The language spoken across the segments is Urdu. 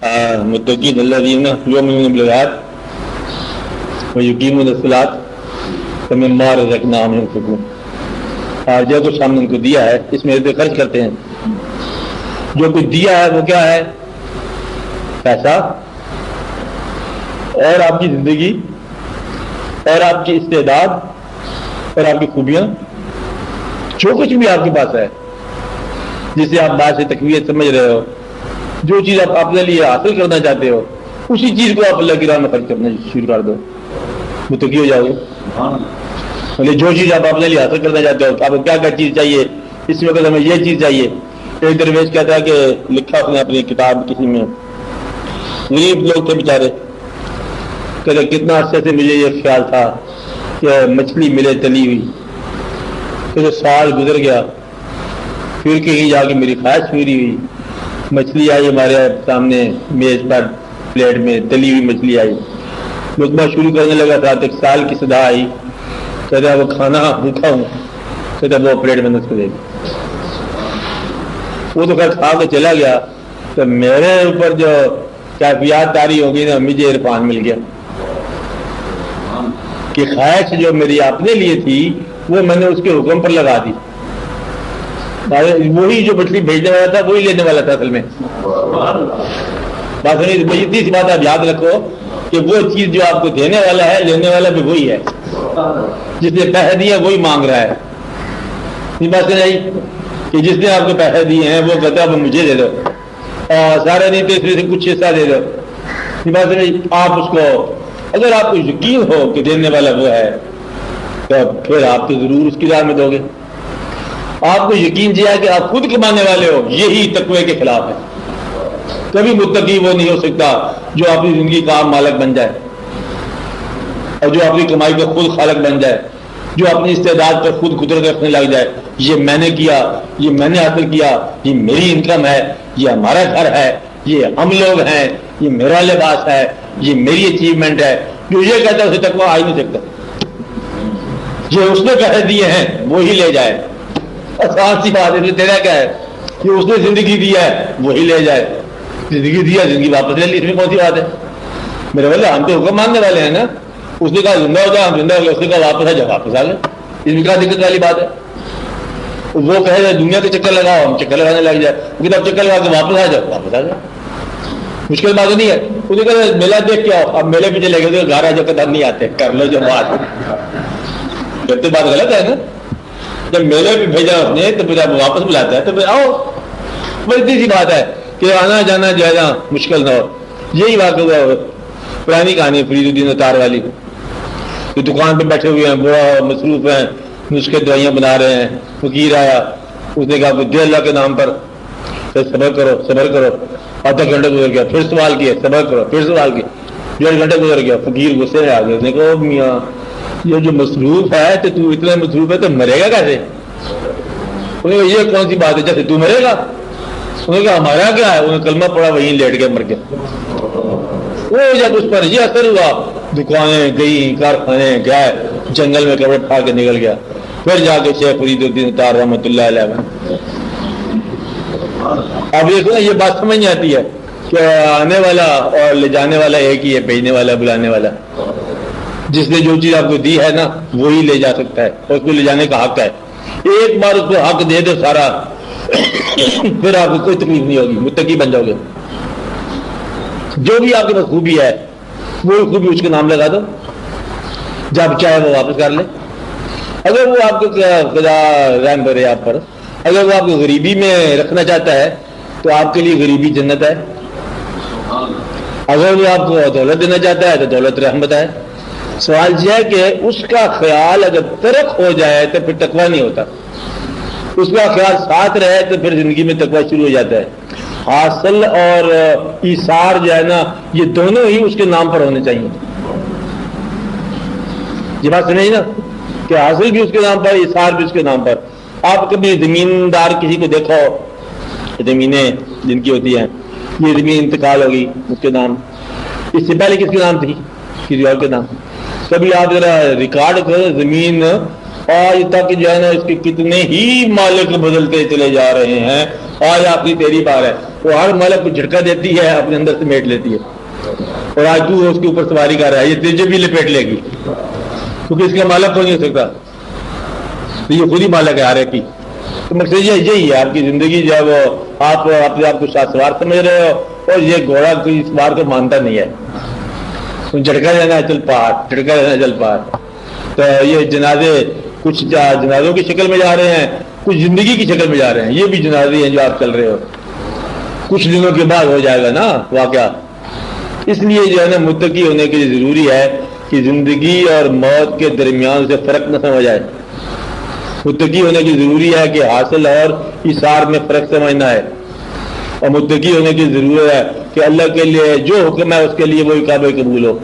متقین الذین یؤمنون بالغیب ویقیمون الصلاۃ ومما رزقناہم ينفقون. اور جو کچھ ہم نے ان کو دیا ہے اس میں سے خرچ کرتے ہیں. جو کچھ دیا ہے وہ کیا ہے؟ پیسہ اور آپ کی زندگی اور آپ کی استعداد اور آپ کی خوبیاں، جو کچھ بھی آپ کے پاس ہے جسے آپ بات سے تقویت سمجھ رہے ہو، جو چیز آپ اپنے لیے حاصل کرنا چاہتے ہو اسی چیز کو آپ اللہ کی راہ میں خرچ کرنا شروع کر دو، متقی ہو جاؤ گے. جو چیز آپ اپنے لیے حاصل کرنا چاہتے ہو، آپ کو کیا کیا چیز چاہیے، اس وقت ہمیں یہ چیز چاہیے. ایک درویش کہتا ہے کہ لکھا اس نے اپنی کتاب کسی میں، غریب لوگ تھے بیچارے، کہ کتنا عرصے سے مجھے یہ خیال تھا کہ مچھلی ملے تلی ہوئی، پھر سال گزر گیا، پھر کہیں جا کے میری خواہش پوری ہوئی، مچھلی آئی ہمارے سامنے میز پر پلیٹ میں تلی ہوئی مچھلی آئی. لقمہ شروع کرنے لگا تھا تو ایک سال کی صدا آئی، کہتا وہ کھانا بھوکا ہوں، کہتا وہ پلیٹ میں نصف دے گی. وہ تو خیر کھا کے چلا گیا، تو میرے اوپر جو کیفیات طاری ہو گئی نا، مجھے عرفان مل گیا کہ خواہش جو میری اپنے لیے تھی وہ میں نے اس کے حکم پر لگا دی. وہی جو مچھلی بھیجنے والا تھا وہی لینے والا تھا اصل میں. بات اتنی سی بات آپ یاد رکھو کہ وہ چیز جو آپ کو دینے والا ہے لینے والا بھی وہی ہے، جس نے پیسے دیے وہی مانگ رہا ہے. یہ بات سمجھ کہ جس نے آپ کو پیسے دیے ہیں وہ کہتا ہے مجھے دے دو، اور سارے نہیں تو اس میں سے کچھ حصہ دے دو. یہ بات سمجھ آپ اس کو، اگر آپ کو یقین ہو کہ دینے والا وہ ہے تو پھر آپ تو ضرور اس کی راہ میں دو گے. آپ کو یقین دیا کہ آپ خود کمانے والے ہو، یہی تقوی کے خلاف ہے. کبھی متقی وہ نہیں ہو سکتا جو اپنی زندگی کا مالک بن جائے اور جو اپنی کمائی کا خود خالق بن جائے، جو اپنی استعداد پر خود قدرت رکھنے لگ جائے. یہ میں نے کیا، یہ میں نے حاصل کیا، یہ میری انکم ہے، یہ ہمارا گھر ہے، یہ ہم لوگ ہیں، یہ میرا لباس ہے، یہ میری اچیومنٹ ہے. جو یہ کہتا ہے اسے تقویٰ آ ہی نہیں سکتا. یہ اس نے پیسے دیے ہیں وہی لے جائے. آسان سی بات ہے. تیرا کیا ہے؟ یہ اس نے زندگی دیا ہے وہی لے جائے. زندگی دیا زندگی واپس لے لی، اس میں کون سی بات ہے؟ میرے والے ہم تو حکم ماننے والے ہیں نا. اس نے کہا زندہ ہو جائے، ہم زندہ ہو گئے. اس نے کہا واپس آ جائے، واپس آ گئے. اس میں کیا دقت والی بات ہے؟ وہ کہے دنیا کے چکر لگاؤ، ہم چکر لگانے لگ جائے. لیکن اب چکر لگا کے واپس آ جاؤ، واپس آ جائے. مشکل بات نہیں ہے. اس نے کہا میلہ دیکھ کے آؤ. اب میلے پیچھے لے گئے گھر آ جا کے نہیں آتے، کر لو جو بات. جب تو بات غلط ہے نا. جب میلے پہ بھیجا اس نے تو پھر آپ واپس بلاتا ہے تو پھر آؤ. اتنی سی بات ہے کہ آنا جانا جو ہے نا مشکل نہ ہو. یہی بات ہوا پرانی کہانی فرید الدین اتار والی. کہ دکان پہ بیٹھے ہوئے ہیں، بڑا مصروف ہیں، نسخے دوائیاں بنا رہے ہیں. فقیر آیا، اس نے کہا دے اللہ کے نام پر صبر کرو صبر کرو. آدھا گھنٹہ گزر گیا، پھر سوال کیا، صبر کرو، پھر سوال کیا. 1.5 گھنٹہ گزر گیا. فقیر غصے میں آ گیا. اس نے کہا میاں یہ جو مصروف ہے تو اتنا مصروف ہے تو مرے گا کیسے؟ انہوں نے کہا یہ کون سی بات ہے جیسے تو مرے گا؟ انہوں نے کہا ہمارا کیا ہے؟ انہوں نے کلمہ پڑا، وہیں لیٹ گیا، مر گیا. وہ جب اس پر یہ اثر ہوا، دکانیں گئی، کارخانے گئے، جنگل میں کپڑے پھاڑ کے نکل گیا. پھر جا کے شیخ فرید الدین اتار رحمۃ اللہ علیہ. اب دیکھو نا یہ بات سمجھ نہیں آتی ہے کہ آنے والا اور لے جانے والا ایک ہی ہے، بھیجنے والا بلانے والا. جس نے جو چیز آپ کو دی ہے نا وہی لے جا سکتا ہے اور اس کو لے جانے کا حق ہے. ایک بار اس کو حق دے دو سارا، پھر آپ کو کوئی تکلیف نہیں ہوگی، متقی بن جاؤ گے. جو بھی آپ کے پاس خوبی ہے وہ خوبی اس کے نام لگا دو، جب چاہے وہ واپس کر لے. اگر وہ آپ کو خدا رحم کرے آپ پر، اگر وہ آپ کو غریبی میں رکھنا چاہتا ہے تو آپ کے لیے غریبی جنت ہے. اگر وہ آپ کو دولت دینا چاہتا ہے تو دولت رحمت ہے. سوال یہ ہے کہ اس کا خیال اگر ترک ہو جائے تو پھر تقویٰ نہیں ہوتا. اس کا خیال ساتھ رہے تو پھر زندگی میں تقویٰ شروع ہو جاتا ہے. حاصل اور ایثار جو ہے نا یہ دونوں ہی اس کے نام پر ہونے چاہیے. یہ بات سمجھے نا کہ حاصل بھی اس کے نام پر، ایثار بھی اس کے نام پر. آپ کبھی زمیندار کسی کو دیکھو، زمینیں جن کی ہوتی ہیں، یہ زمین انتقال ہوگی اس کے نام، اس سے پہلے کس کے نام تھی؟ کسی اور کے نام. کبھی آپ ذرا ریکارڈ کرو زمین آج تک جو ہے نا اس کے کتنے ہی مالک بدلتے چلے جا رہے ہیں. آج آپ کی تیری بار ہے، وہ ہر مالک کو جھٹکا دیتی ہے، اپنے اندر سے میٹ لیتی ہے، اور آج تو اس کے اوپر سواری کر رہا ہے، یہ تجھے بھی لپیٹ لے گی، کیونکہ اس کا مالک ہو نہیں سکتا، تو یہ خود ہی مالک ہے ہر ایک کی۔ تو مقصد یہی ہے آپ کی زندگی جو ہے وہ آپ اپنے آپ کو شاہ سوار سمجھ رہے ہو، اور یہ گھوڑا کوئی سوار کو مانتا نہیں ہے، جھٹکا دینا ہے چل پار، جھٹکا دینا ہے چل پار۔ تو یہ جنازے کچھ جنازوں کی شکل میں جا رہے ہیں، کچھ زندگی کی شکل میں جا رہے ہیں، یہ بھی جنازے ہیں جو آپ چل رہے ہو، کچھ دنوں کے بعد ہو جائے گا نا واقعہ۔ اس لیے جو ہے نا متقی ہونے کے لیے ضروری ہے کہ زندگی اور موت کے درمیان سے فرق نہ سمجھ آئے۔ متقی ہونے کی ضروری ہے کہ حاصل اور اثار میں فرق سمجھنا ہے، اور متقی ہونے کی ضرورت ہے کہ اللہ کے لیے جو حکم ہے اس کے لیے وہی قابل قبول ہو،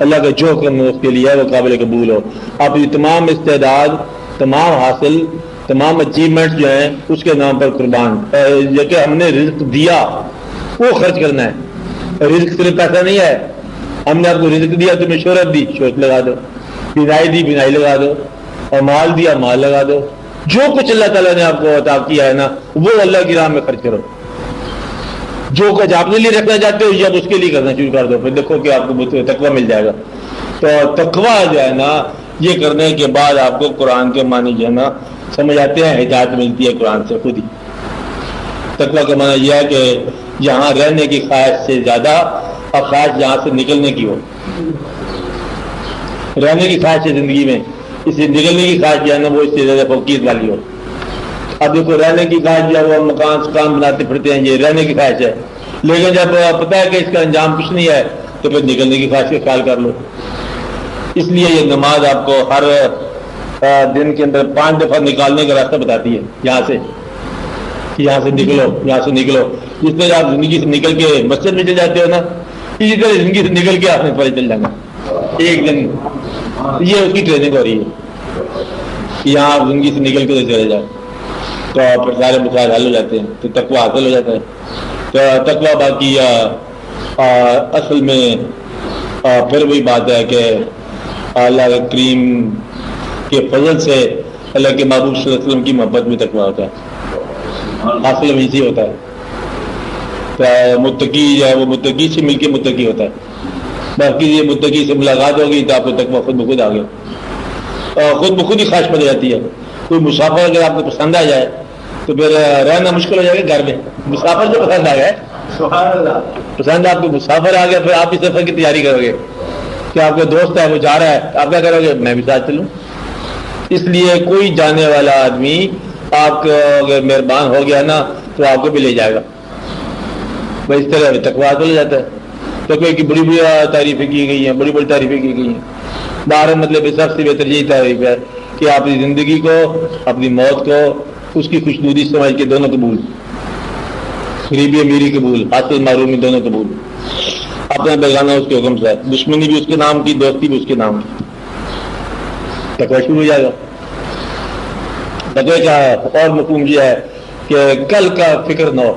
اللہ کا جو حکم ہے اس کے لیے وہ قابل قبول ہو۔ آپ یہ تمام استعداد، تمام حاصل، تمام اچیومنٹ جو ہیں اس کے نام پر قربان، جو کہ ہم نے رزق دیا وہ خرچ کرنا ہے۔ رزق صرف پیسہ نہیں ہے، ہم نے آپ کو رزق دیا، تمہیں شہرت دی، شہرت لگا دو، بینائی دی، بینائی لگا دو، اور مال دیا، مال لگا دو۔ جو کچھ اللہ تعالیٰ نے آپ کو عطا کیا ہے نا وہ اللہ کی راہ میں خرچ کرو۔ جو کچھ آپ نے لیے رکھنا چاہتے ہو جب اس کے لیے کرنا شروع کر دو، پھر دیکھو کہ آپ کو تقویٰ مل جائے گا۔ تو تقویٰ جو ہے نا یہ کرنے کے بعد آپ کو قرآن کے معنی جو ہے نا سمجھ آتے ہیں، ہدایت ملتی ہے قرآن سے خود ہی۔ تقویٰ کا معنی یہ ہے کہ جہاں رہنے کی خواہش سے زیادہ اور خواہش جہاں سے نکلنے کی ہو، رہنے کی خواہش ہے زندگی میں، اس سے نکلنے کی خواہش جو ہے نا وہ اس سے زیادہ فوقیت والی ہو۔ اب دیکھو رہنے کی خواہش جو ہے وہ مکان بناتے پھرتے ہیں، یہ رہنے کی خواہش ہے، لیکن جب پتہ ہے کہ اس کا انجام کچھ نہیں ہے تو پھر نکلنے کی خواہش کا خیال کر لو۔ اس لیے یہ نماز آپ کو ہر دن کے اندر 5 دفعہ نکالنے کا راستہ بتاتی ہے، یہاں سے یہاں سے نکلو، یہاں سے نکلو۔ جس طرح آپ زندگی سے نکل کے مسجد میں چل جاتے ہو نا، اسی طرح زندگی سے نکل کے آپ نے پڑے چل جانا ایک دن۔ یہ اس کی ٹریننگ ہو رہی ہے، یہاں آپ زندگی سے نکل کے چلے جائیں تو پھر سارے مسائل حل ہو جاتے ہیں، تو تقویٰ حاصل ہو جاتا ہے۔ تو تقویٰ باقی اصل میں پھر وہی بات ہے کہ اللہ کریم کے فضل سے اللہ کے محبوب صلی اللہ علیہ وسلم کی محبت میں تقویٰ ہوتا ہے، حاصل وہیں سے ہوتا ہے۔ تو متقی جو ہے وہ متقی سے مل کے متقی ہوتا ہے، باقی یہ متقی سے ملاقات ہوگی تو آپ کو تقویٰ خود بخود آ گیا، خود بخود ہی خواہش پڑ جاتی ہے۔ کوئی مسافر اگر آپ کو پسند آ جائے تو پھر رہنا مشکل ہو جائے گا گھر میں۔ مسافر جو پسند آ گیا، پسند آپ کو مسافر آ گیا، پھر آپ اس سفر کی تیاری کرو گے کہ آپ کا دوست ہے وہ جا رہا ہے، آپ کیا کرو گے؟ میں بھی ساتھ چلوں۔ اس لیے کوئی جانے والا آدمی آپ کو اگر مہربان ہو گیا نا تو آپ کو بھی لے جائے گا۔ بس اس طرح تقویٰ حاصل ہو جاتا ہے۔ تقویٰ کی بڑی بڑی تعریفیں کی گئی ہیں، بڑی بڑی تعریفیں کی گئی ہیں۔ باہر مطلب سب سے بہتر یہی تعریف ہے کہ آپ اپنی زندگی کو، اپنی موت کو اس کی خوشنودی سمجھ کے دونوں قبول، غریبی امیری قبول، حاصل معرومی دونوں قبول، اپنا بیگانہ اس کے حکم سے، دشمنی بھی اس کے نام کی، دوستی بھی اس کے نام کی، تقویٰ شروع ہو جائے گا۔ تقویٰ کا اور مفہوم یہ ہے کہ کل کا فکر نہ ہو۔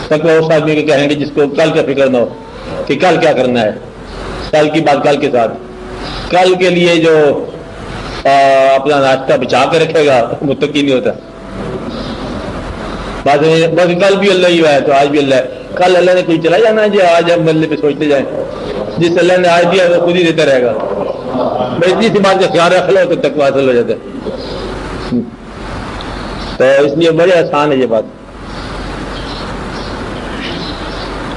تقویٰ اس آدمی کو کہیں گے جس کو کل کا فکر نہ ہو کہ کل کیا کرنا ہے، کل کی بات کل کے ساتھ، کل کے لیے جو اپنا ناشتہ بچا کے رکھے گا متقی نہیں ہوتا۔ بس کل بھی اللہ ہی ہے تو آج بھی اللہ ہے، کل اللہ نے کوئی چلا جانا ہے جی آج ہم اللہ پہ سوچتے جائیں، جس اللہ نے آج دیا وہ خود ہی دیتا رہے گا۔ بس اتنی سی بات کا خیال رکھ لو تو تقویٰ حاصل ہو جاتا ہے۔ تو اس لیے بڑے آسان ہے یہ بات۔